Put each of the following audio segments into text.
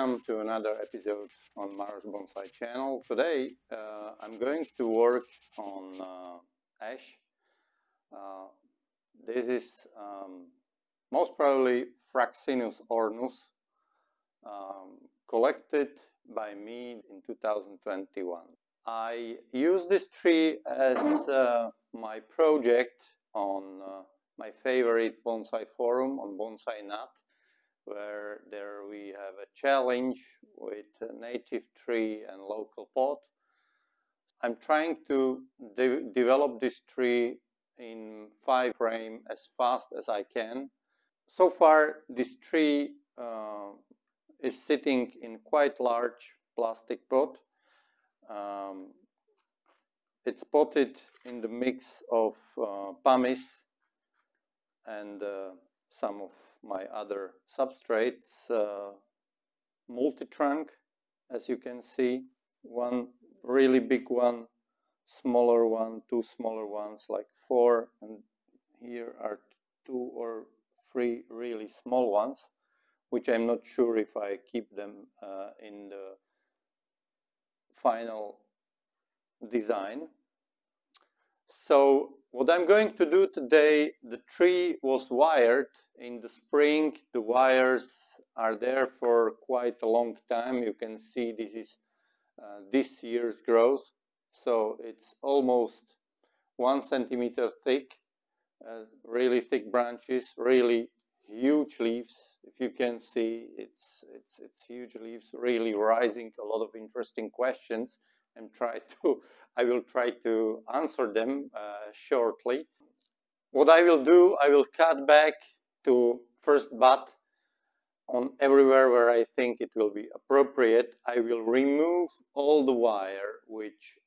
welcome to another episode on Maros Bonsai channel. Today I'm going to work on ash. This is most probably Fraxinus ornus, collected by me in 2021. I use this tree as my project on my favorite bonsai forum on Bonsai Nut, where there we have a challenge with a native tree and local pot. I'm trying to develop this tree in 5 frame as fast as I can. So far this tree is sitting in quite large plastic pot. It's potted in the mix of pumice and some of my other substrates, multi-trunk, as you can see, one really big one, smaller one, 2 smaller ones, like 4, and here are 2 or 3 really small ones, which I'm not sure if I keep them in the final design. So what I'm going to do today, the tree was wired in the spring. The wires are there for quite a long time. You can see this is this year's growth. So it's almost 1 centimeter thick, really thick branches, really huge leaves. If you can see, it's huge leaves, really raising a lot of interesting questions, and I will try to answer them shortly. What I will do, I will cut back to first bud on everywhere where I think it will be appropriate. I will remove all the wire which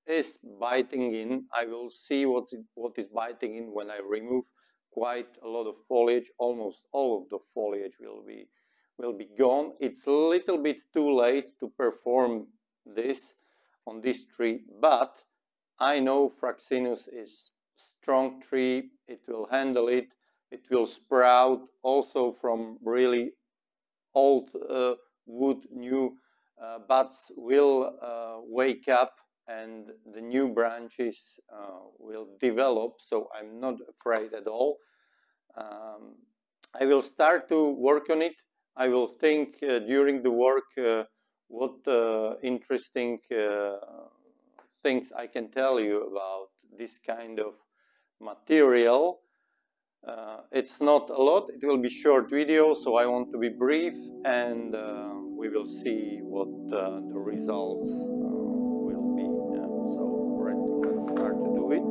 is biting in. I will see what is biting in when I remove quite a lot of foliage. Almost all of the foliage will be gone. It's a little bit too late to perform this on this tree, but I know Fraxinus is strong tree. It will handle it. It will sprout also from really old wood. New buds will wake up and the new branches will develop, so I'm not afraid at all. I will start to work on it. I will think during the work what interesting things I can tell you about this kind of material. It's not a lot, it will be short video, so I want to be brief, and we will see what the results will be. So let's start to do it.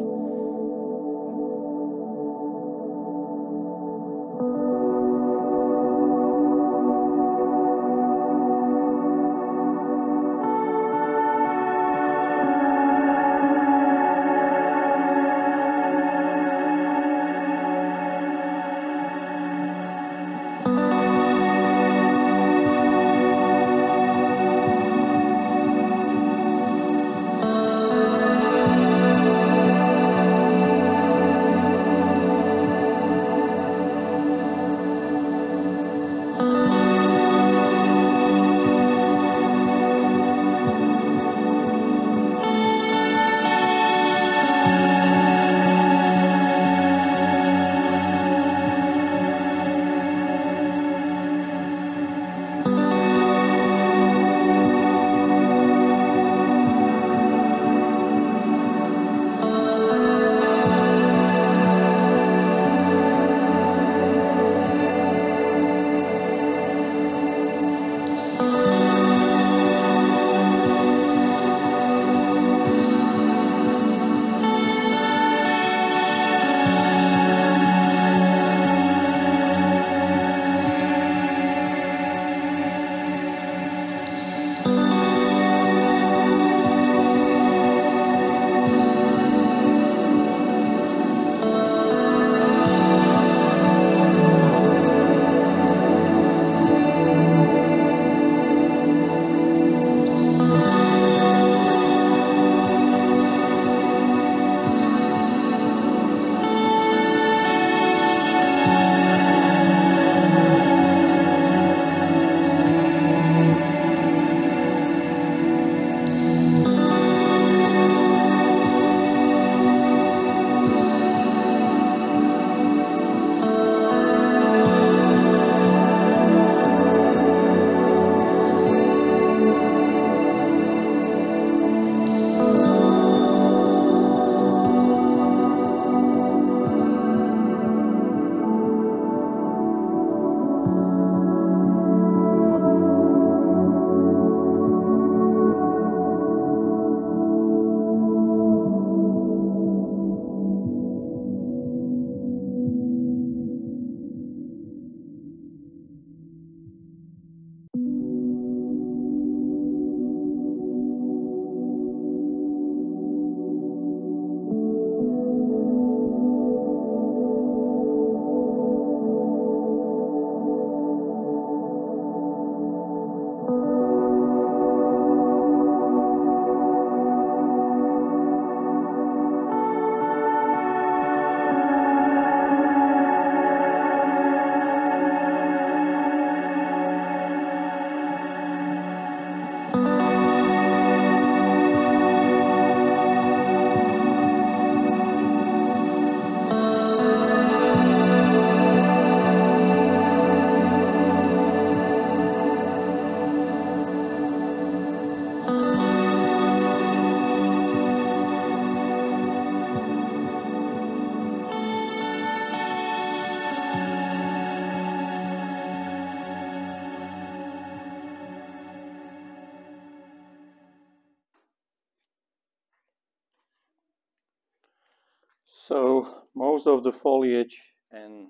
So most of the foliage and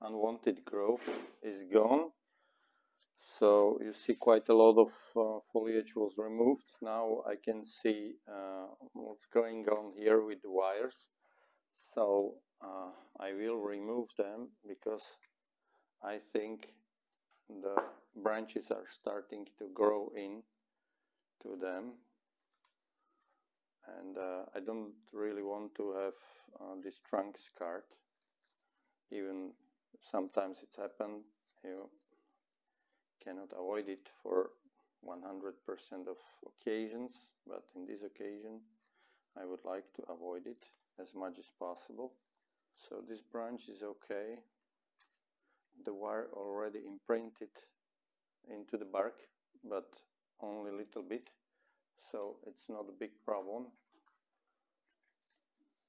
unwanted growth is gone. So you see quite a lot of foliage was removed. Now I can see what's going on here with the wires. So I will remove them because I think the branches are starting to grow in to them. And I don't really want to have this trunk scarred. Even sometimes it's happened, you cannot avoid it for 100% of occasions, but in this occasion I would like to avoid it as much as possible. So this branch is okay. The wire already imprinted into the bark, but only a little bit, so it's not a big problem.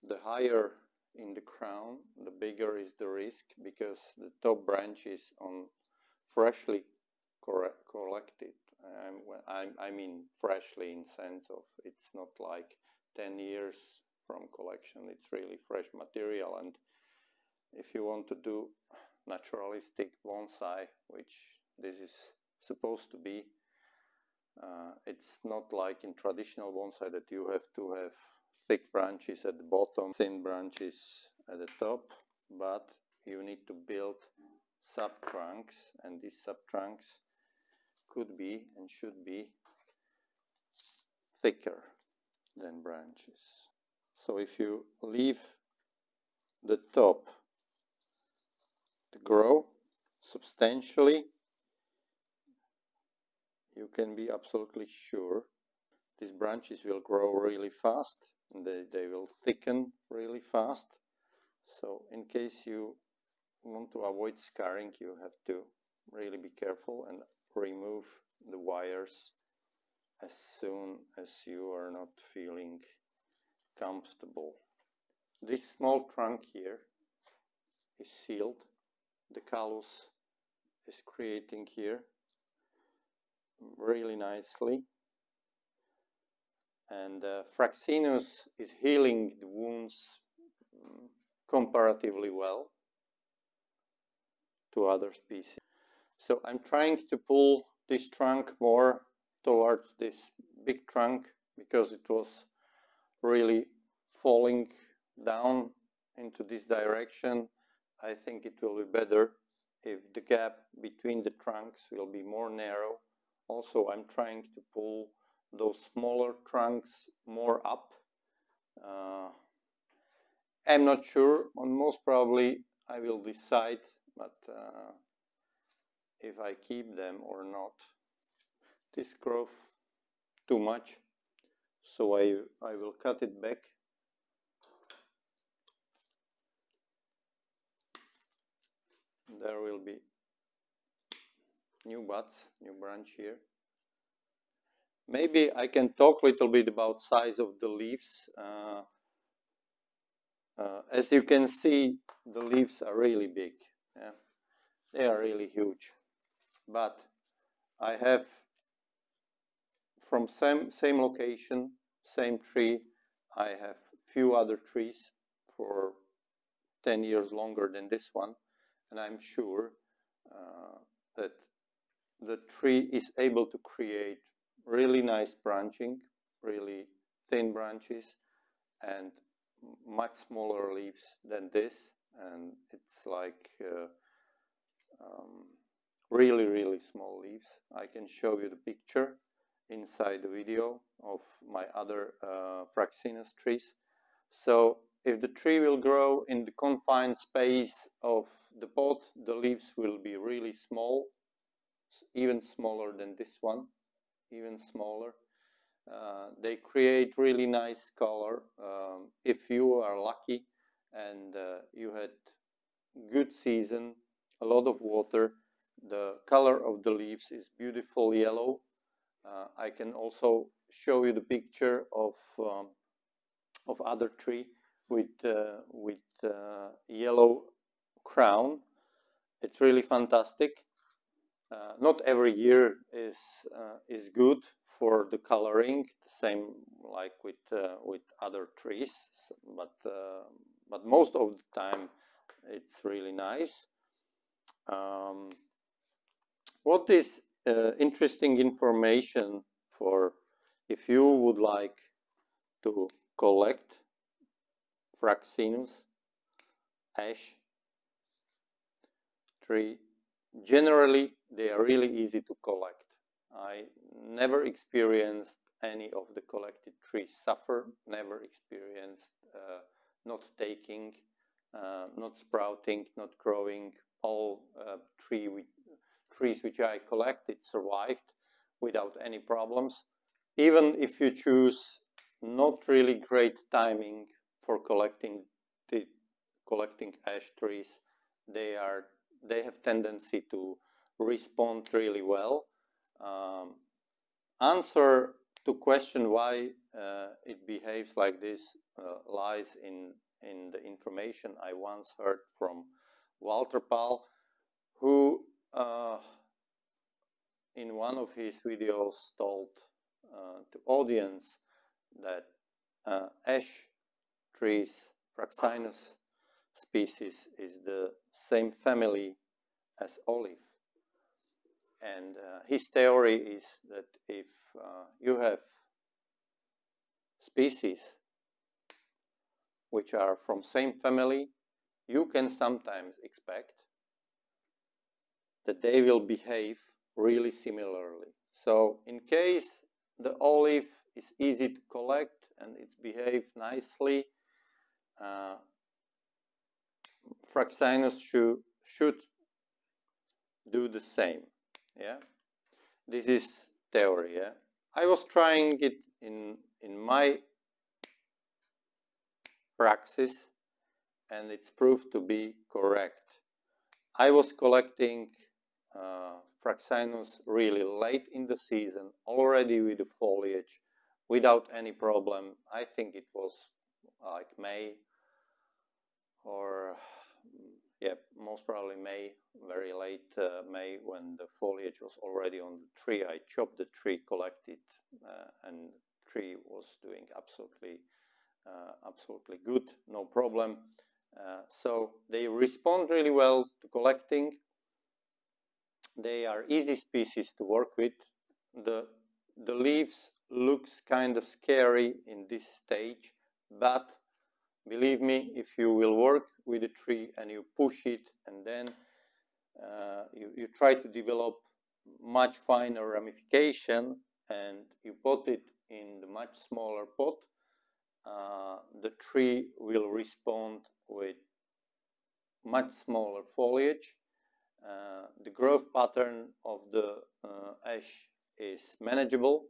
The higher in the crown, the bigger is the risk, because the top branch is on freshly collected. I mean freshly in sense of it's not like 10 years from collection, it's really fresh material. And if you want to do naturalistic bonsai, which this is supposed to be, it's not like in traditional bonsai that you have to have thick branches at the bottom, thin branches at the top, but you need to build sub-trunks, and these sub-trunks could be and should be thicker than branches. So if you leave the top to grow substantially, you can be absolutely sure these branches will grow really fast, and they will thicken really fast. So in case you want to avoid scarring, you have to really be careful and remove the wires as soon as you are not feeling comfortable. This small trunk here is sealed. The callus is creating here really nicely, and Fraxinus is healing the wounds comparatively well to other species. So I'm trying to pull this trunk more towards this big trunk, because it was really falling down into this direction. I think it will be better if the gap between the trunks will be more narrow. Also, I'm trying to pull those smaller trunks more up. I'm not sure, and most probably I will decide, but if I keep them or not. This grows too much, so I will cut it back. There will be new buds, new branch here. Maybe I can talk a little bit about size of the leaves. As you can see, the leaves are really big. Yeah? They are really huge. But I have, from same location, same tree, I have few other trees for 10 years longer than this one, and I'm sure that the tree is able to create really nice branching, really thin branches, and much smaller leaves than this. And it's like really small leaves. I can show you the picture inside the video of my other Fraxinus trees. So if the tree will grow in the confined space of the pot, the leaves will be really small, even smaller than this one, even smaller. They create really nice color. If you are lucky and you had good season, a lot of water, the color of the leaves is beautiful yellow. I can also show you the picture of other tree with yellow crown. It's really fantastic. Not every year is good for the coloring, the same like with other trees, but but most of the time it's really nice. What is interesting information for if you would like to collect Fraxinus ash tree, generally they are really easy to collect. I never experienced any of the collected trees suffer, never experienced not taking, not sprouting, not growing. All trees which I collected survived without any problems. Even if you choose not really great timing for collecting ash trees, they have tendency to respond really well. Answer to question why it behaves like this lies in the information I once heard from Walter Pall, who in one of his videos told the audience that ash trees, Fraxinus species, is the same family as olive. And his theory is that if you have species which are from same family, you can sometimes expect that they will behave really similarly. So in case the olive is easy to collect and it's behaved nicely, Fraxinus should do the same. Yeah, this is theory. Yeah, I was trying it in my praxis, and it's proved to be correct. I was collecting Fraxinus really late in the season, already with the foliage, without any problem. I think it was like May, or yeah, most probably May, very late May, when the foliage was already on the tree. I chopped the tree, collected, and the tree was doing absolutely good, no problem. So they respond really well to collecting. They are easy species to work with. The leaves looks kind of scary in this stage, but believe me, if you will work with a tree and you push it, and then you try to develop much finer ramification, and you put it in the much smaller pot, the tree will respond with much smaller foliage. The growth pattern of the ash is manageable.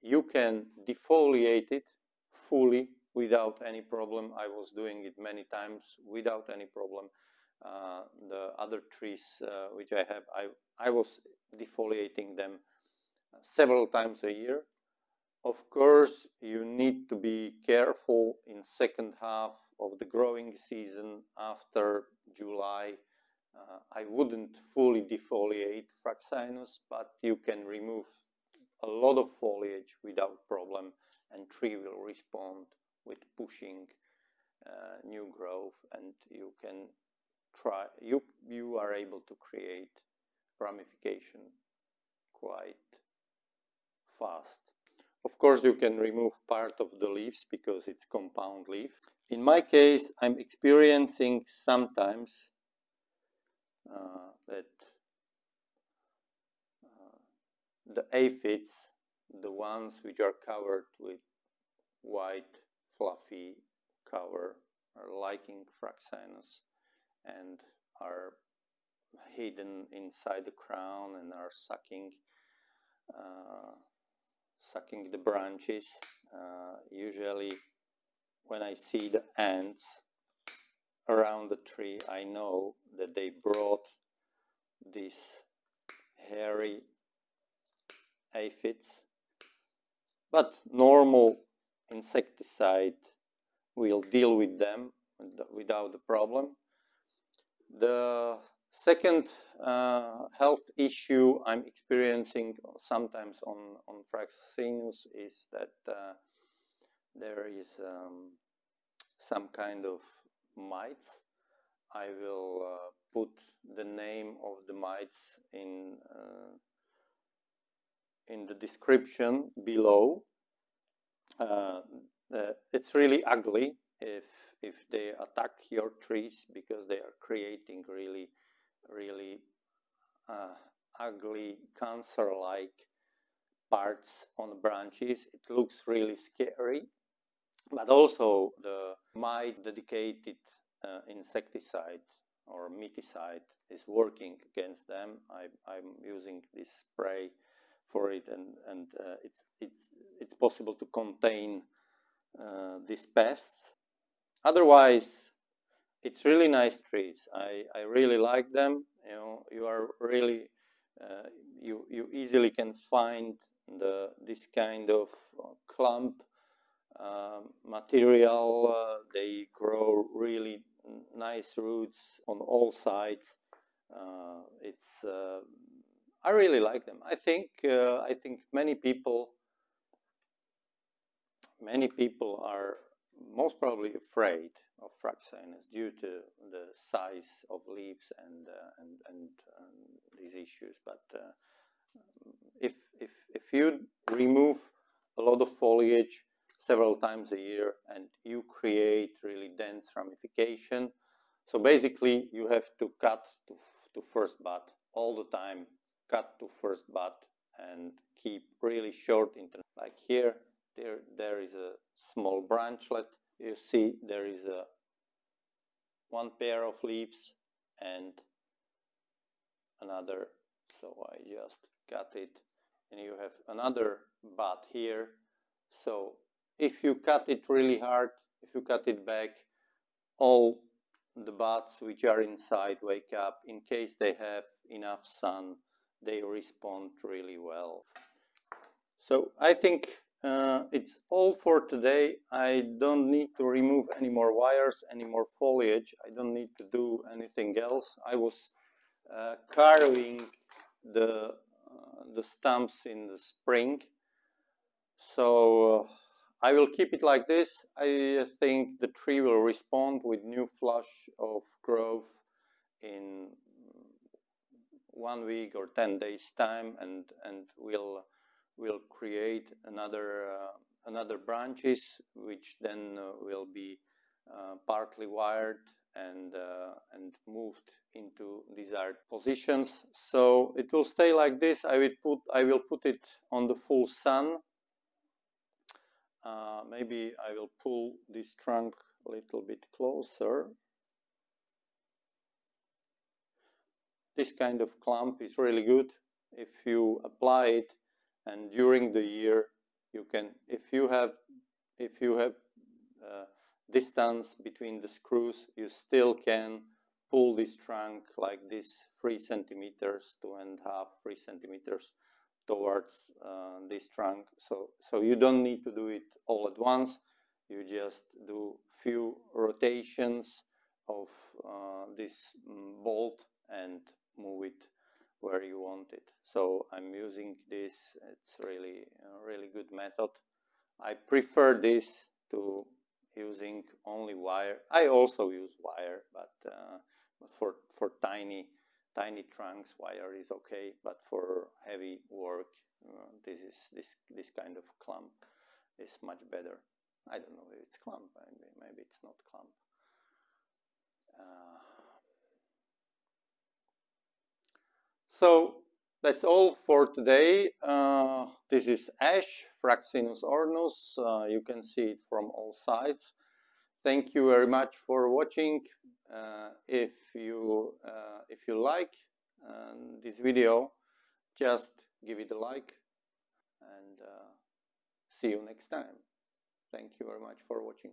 You can defoliate it fully without any problem. I was doing it many times without any problem. The other trees which I have, I was defoliating them several times a year. Of course, you need to be careful in second half of the growing season after July. I wouldn't fully defoliate Fraxinus, but you can remove a lot of foliage without problem, and tree will respond with pushing new growth, and you can try. You are able to create ramification quite fast. Of course, you can remove part of the leaves because it's compound leaf. In my case, I'm experiencing sometimes that the aphids, the ones which are covered with white fluffy cover, are liking Fraxinus and are hidden inside the crown and are sucking the branches. Usually when I see the ants around the tree, I know that they brought these hairy aphids, but normal insecticide will deal with them without the problem. The second health issue I'm experiencing sometimes on Fraxinus is that there is some kind of mites. I will put the name of the mites in the description below. It's really ugly if they attack your trees, because they are creating really ugly cancer-like parts on the branches. It looks really scary, but also the mite dedicated insecticide or miticide is working against them. I'm using this spray for it, and it's possible to contain these pests. Otherwise, it's really nice trees. I really like them. You know, you are really you easily can find this kind of clump material. They grow really nice roots on all sides. I really like them. I think many people are most probably afraid of Fraxinus due to the size of leaves and these issues. But if you remove a lot of foliage several times a year and you create really dense ramification, so basically you have to cut to first bud all the time. Cut to first bud and keep really short interval. Like here, there is a small branchlet. You see there is one pair of leaves and another. So I just cut it, and you have another bud here. So if you cut it really hard, if you cut it back, all the buds which are inside wake up. In case they have enough sun, they respond really well. So I think it's all for today. I don't need to remove any more wires, any more foliage. I don't need to do anything else. I was carving the stumps in the spring, so I will keep it like this. I think the tree will respond with new flush of growth in 1 week or 10 days time, and we'll create another branches, which then will be partly wired and moved into desired positions. So it will stay like this. I will put it on the full sun. Maybe I will pull this trunk a little bit closer. This kind of clump is really good if you apply it, and during the year you can, if you have distance between the screws, you still can pull this trunk like this 3 centimeters, 2.5, 3 centimeters towards this trunk. So you don't need to do it all at once. You just do few rotations of this bolt and move it where you want it. So I'm using this. It's really a really good method. I prefer this to using only wire. I also use wire, but for tiny trunks, wire is okay. But for heavy work, this kind of clump is much better. I don't know if it's clump. Maybe it's not clump. So that's all for today. This is ash, Fraxinus ornus. You can see it from all sides. Thank you very much for watching. If you like this video, just give it a like, and see you next time. Thank you very much for watching.